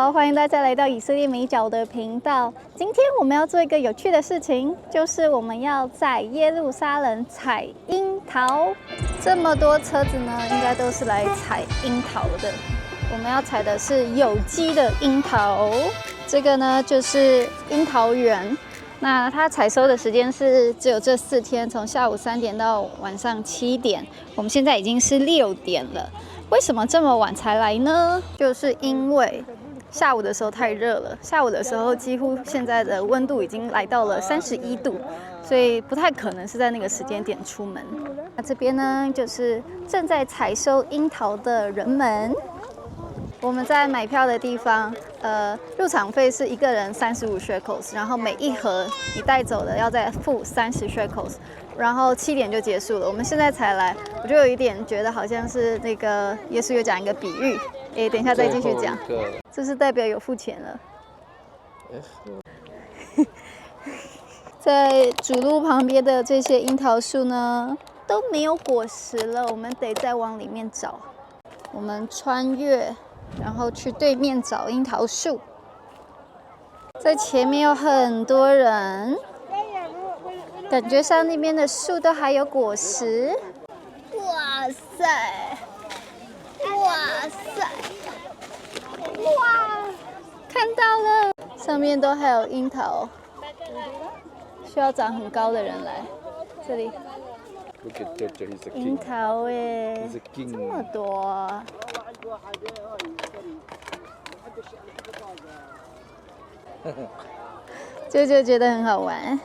好，欢迎大家来到以色列美角的频道。今天我们要做一个有趣的事情，就是我们要在耶路撒冷采樱桃。这么多车子呢，应该都是来采樱桃的。我们要采的是有机的樱桃。这个呢，就是樱桃园。那它采收的时间是只有这4天，从下午3点到晚上7点。我们现在已经是6点了。为什么这么晚才来呢？就是因为下午的时候太热了，下午的时候几乎现在的温度已经来到了31度，所以不太可能是在那个时间点出门。那这边呢，就是正在采收樱桃的人们。我们在买票的地方，入场费是1个人35 shekels， 然后每一盒你带走的要再付30 shekels， 然后7点就结束了。我们现在才来，我就有一点觉得好像是那个耶稣有讲一个比喻，等一下再继续讲。这是代表有付钱了。在主路旁边的这些樱桃树呢，都没有果实了，我们得再往里面找。我们穿越。然后去对面找樱桃树，在前面有很多人，感觉上那边的树都还有果实。哇塞！哇塞！哇！看到了，上面都还有樱桃，需要长很高的人来这里。樱桃耶，这么多。就觉得很好玩。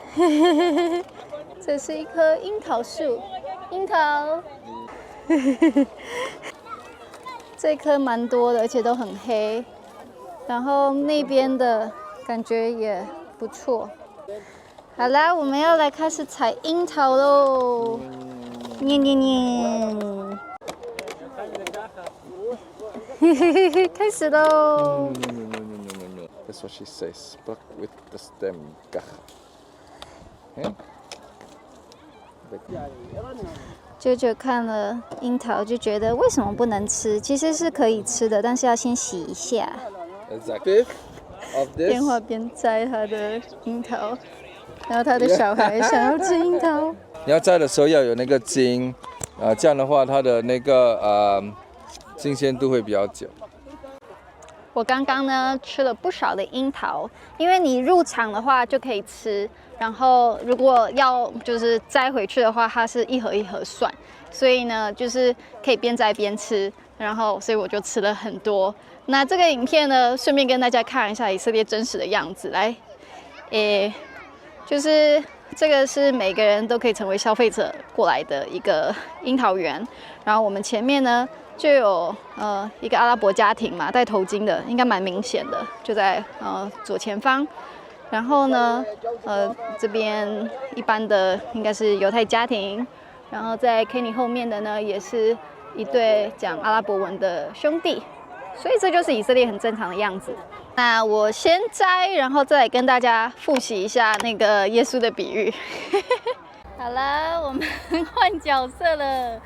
这是一棵樱桃树，樱桃。这棵蛮多的，而且都很黑。然后那边的感觉也不错。好啦，我们要来开始采樱桃喽！念念念。开始喽！ That's what she says. Pluck with the stem. Okay? 舅舅看了樱桃就觉得为什么不能吃？其实是可以吃的，但是要先洗一下。Exactly. Of this. 边画边摘他的樱桃，然后他的小孩想要吃樱桃。你要摘的时候要有那个茎，这样的话它的那个新鲜度会比较久。我刚刚呢吃了不少的樱桃，因为你入场的话就可以吃，然后如果要就是摘回去的话，它是一盒一盒算，所以呢就是可以边摘边吃，然后所以我就吃了很多。那这个影片呢，顺便跟大家看一下以色列真实的样子，来，就是这个是每个人都可以成为消费者过来的一个樱桃园，然后我们前面呢。就有一个阿拉伯家庭嘛，戴头巾的，应该蛮明显的，就在左前方。然后呢，这边一般的应该是犹太家庭，然后在 Kenny 后面的呢，也是一对讲阿拉伯文的兄弟，所以这就是以色列很正常的样子。那我先摘，然后再来跟大家复习一下那个耶稣的比喻。好了，我们换角色了。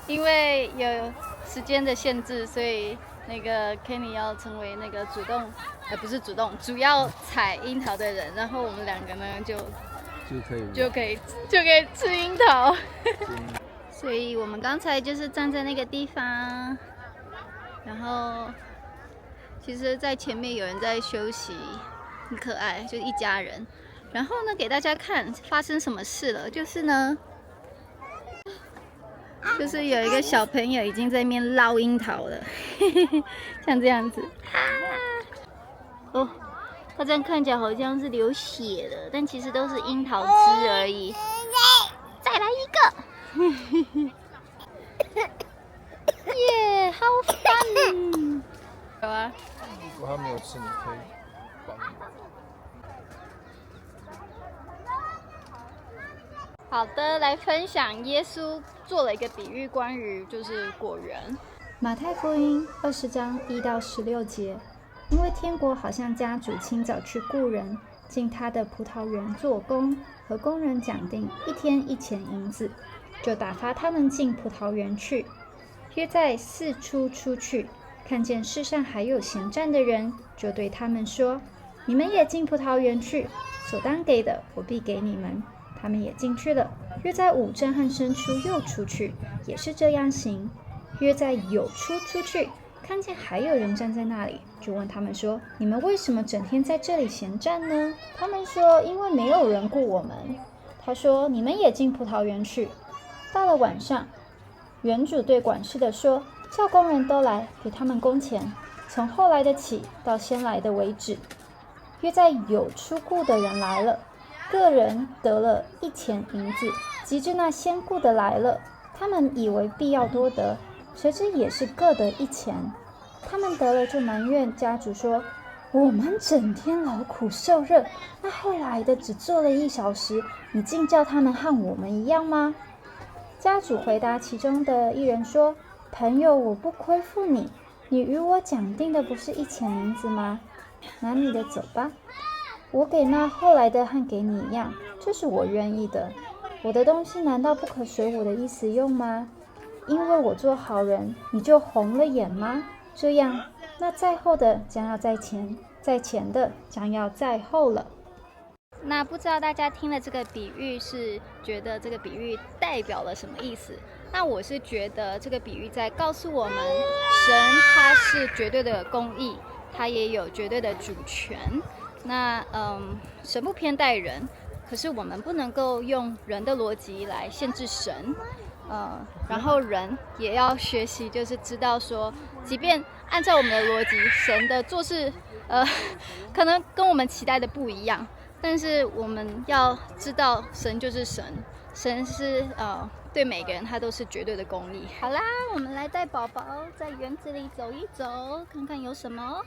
因为有时间的限制，所以那个 Kenny 要成为那个不是主动，主要采樱桃的人，然后我们2个呢就可以吃樱桃。所以我们刚才就是站在那个地方，然后其实在前面有人在休息，很可爱，就是一家人。然后呢，给大家看发生什么事了，就是有一个小朋友已经在那边捞樱桃了，像这样子。哦，他这样看起来好像是流血了，但其实都是樱桃汁而已。再来一个。耶，好fun！有啊。如果他没有吃，你可以帮我。好的，来分享耶稣做了一个比喻，关于就是果园。马太福音20章1到16节，因为天国好像家主清早去雇人进他的葡萄园做工，和工人讲定1天1钱银子，就打发他们进葡萄园去。约在4出出去，看见世上还有闲站的人，就对他们说：“你们也进葡萄园去，所当给的，我必给你们。”他们也进去了。约在午正和申初又出去，也是这样行。约在酉初出去，看见还有人站在那里，就问他们说：“你们为什么整天在这里闲站呢？”他们说：“因为没有人雇我们。”他说：“你们也进葡萄园去。”到了晚上，园主对管事的说：“叫工人都来，给他们工钱，从后来的起到先来的为止。”约在酉初雇的人来了，个人得了1000银子。及至那先雇的来了，他们以为必要多得，谁知也是各得1000。他们得了就埋怨家主说：“我们整天劳苦受热，那后来的只做了1小时，你竟叫他们和我们一样吗？”家主回答其中的一人说：“朋友，我不亏负你，你与我讲定的不是1000银子吗？拿你的走吧，我给那后来的和给你一样，这是我愿意的。我的东西难道不可随我的意思用吗？因为我做好人，你就红了眼吗？这样，那在后的将要在前，在前的将要在后了。”那不知道大家听了这个比喻是觉得这个比喻代表了什么意思？那我是觉得这个比喻在告诉我们，神他是绝对的公义，他也有绝对的主权。那神不偏待人，可是我们不能够用人的逻辑来限制神。然后人也要学习，就是知道说，即便按照我们的逻辑，神的做事可能跟我们期待的不一样。但是我们要知道，神就是神，神是对每个人他都是绝对的公义。好啦，我们来带宝宝在园子里走一走，看看有什么。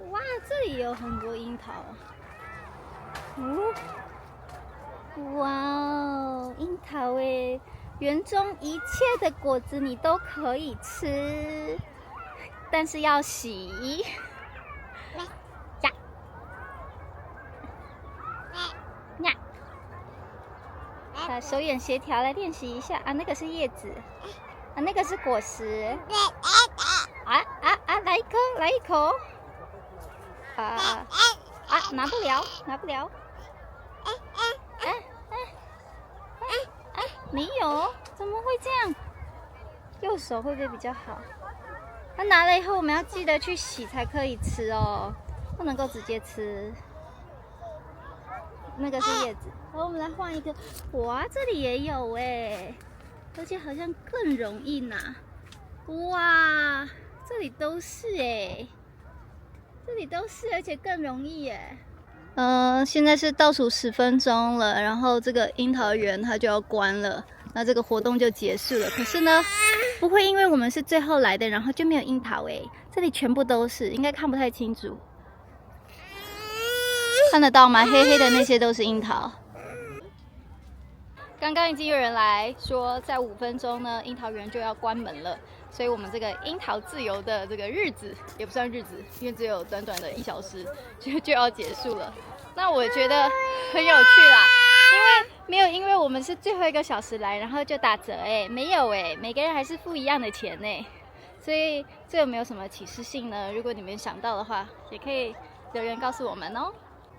哇，这里有很多樱桃。哇哦，樱桃诶，园中一切的果子你都可以吃。但是要洗呀呀，手眼协调来练习一下啊！那个是叶子啊，那个是果实来一颗，来一口拿不了没有，怎么会这样？右手会不会比较好？它拿了以后，我们要记得去洗才可以吃哦，不能够直接吃。那个是叶子，好，我们来换一个。哇，这里也有哎，而且好像更容易拿。哇，这里都是哎，这里都是，而且更容易耶。现在是倒数10分钟了，然后这个樱桃园它就要关了，那这个活动就结束了。可是呢，不会因为我们是最后来的，然后就没有樱桃诶，这里全部都是，应该看不太清楚，看得到吗？黑黑的那些都是樱桃。刚刚已经有人来说，在5分钟呢，樱桃园就要关门了，所以我们这个樱桃自由的这个日子也不算日子，因为只有短短的1小时就要结束了。那我觉得很有趣啦，因为没有因为我们是最后1个小时来，然后就打折哎，没有哎，每个人还是付一样的钱哎，所以这有没有什么启示性呢？如果你们想到的话，也可以留言告诉我们哦。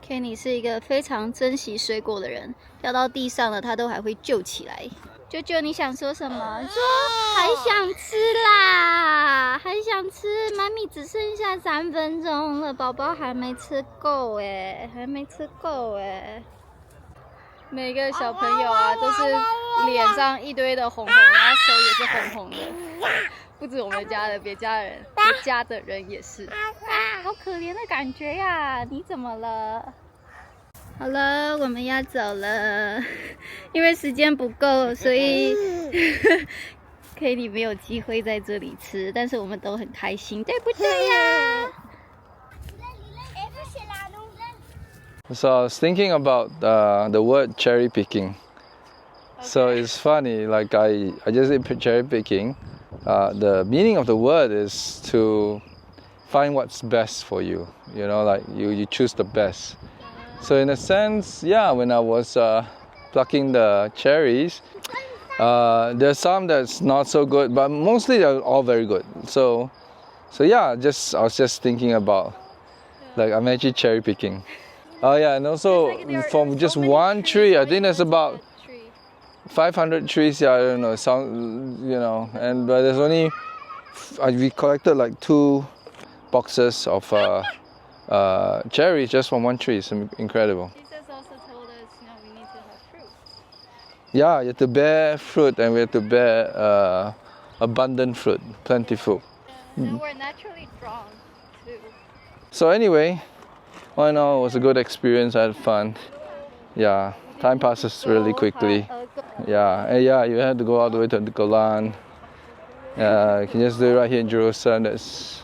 Kenny 是一个非常珍惜水果的人，掉到地上了他都还会救起来。舅舅，你想说什么？说还想吃啦，还想吃。妈咪只剩下3分钟了，宝宝还没吃够哎，还没吃够哎。每个小朋友啊，都是脸上一堆的红红，然后手也是红红的。不止我们家的，别家的人也是。好可怜的感觉呀！你怎么了？好了，我们要走了，因为时间不够，所以Kenny 没有机会在这里吃，但是我们都很开心，对不对呀So I was thinking about the word cherry picking. Okay. So it's funny, like I just did cherry picking. The meaning of the word is to find what's best for you. You know, like you choose the best. So in a sense, yeah, when I was plucking the cherries, There's some that's not so good, but mostly they're all very good. So yeah, I was just thinking about, like, I'm actually cherry picking. Oh yeah, and also from just one tree, I think there's about 500 trees. Yeah, I don't know. But there's only we collected like 2 boxes of cherries just from one tree. It's incredible. Jesus also told us, we need to have fruit. Yeah, you have to bear fruit, and we have to bear abundant fruit, plentiful. And we're naturally drawn to. So anyway, all in all, it was a good experience. I had fun. Yeah, time passes really quickly. Yeah, and yeah, you had to go all the way to the Golan. You can just do it right here in Jerusalem. That's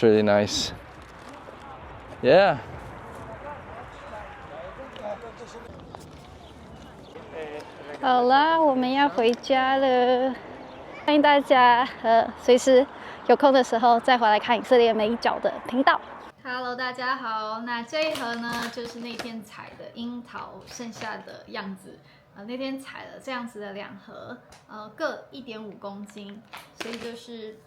really nice. Yeah. 好啦，我们要回家了。欢迎大家随时有空的时候再回来看以色列美角的频道。Hello， 大家好。那这一盒呢，就是那天采的樱桃剩下的样子。那天采了这样子的2盒，各1.5公斤，所以就是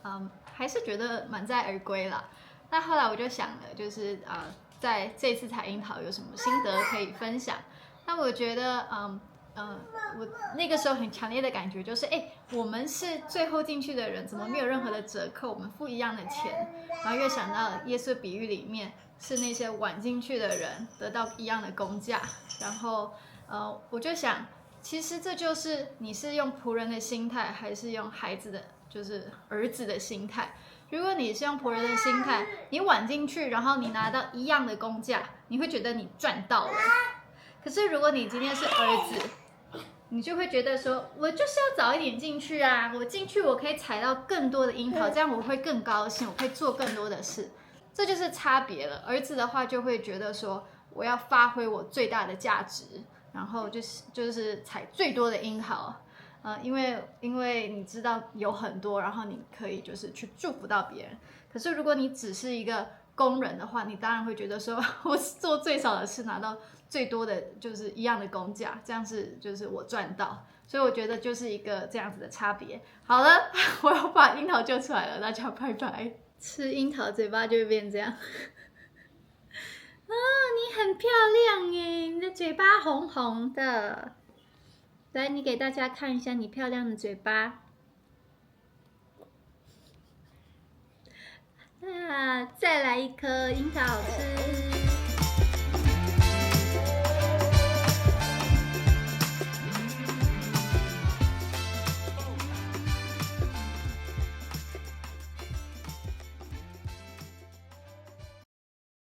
还是觉得满载而归啦。那后来我就想了，就是在这次采樱桃有什么心得可以分享？那我觉得我那个时候很强烈的感觉就是，我们是最后进去的人，怎么没有任何的折扣？我们付一样的钱，然后又想到耶稣比喻里面是那些晚进去的人得到一样的工价，然后我就想，其实这就是你是用仆人的心态，还是用孩子的，就是儿子的心态？如果你是用仆人的心态，你晚进去，然后你拿到一样的工价，你会觉得你赚到了。可是如果你今天是儿子，你就会觉得说，我就是要早一点进去啊！我进去我可以采到更多的樱桃，这样我会更高兴，我可以做更多的事，这就是差别了。儿子的话就会觉得说，我要发挥我最大的价值，然后就是采最多的樱桃，因为你知道有很多，然后你可以就是去祝福到别人。可是如果你只是一个工人的话，你当然会觉得说，我做最少的事拿到最多的就是一样的工价，这样就是我赚到，所以我觉得就是一个这样子的差别。好了，我要把樱桃救出来了，大家拜拜。吃樱桃嘴巴就会变这样。你很漂亮耶，你的嘴巴红红的。来，你给大家看一下你漂亮的嘴巴。再来一颗樱桃好吃。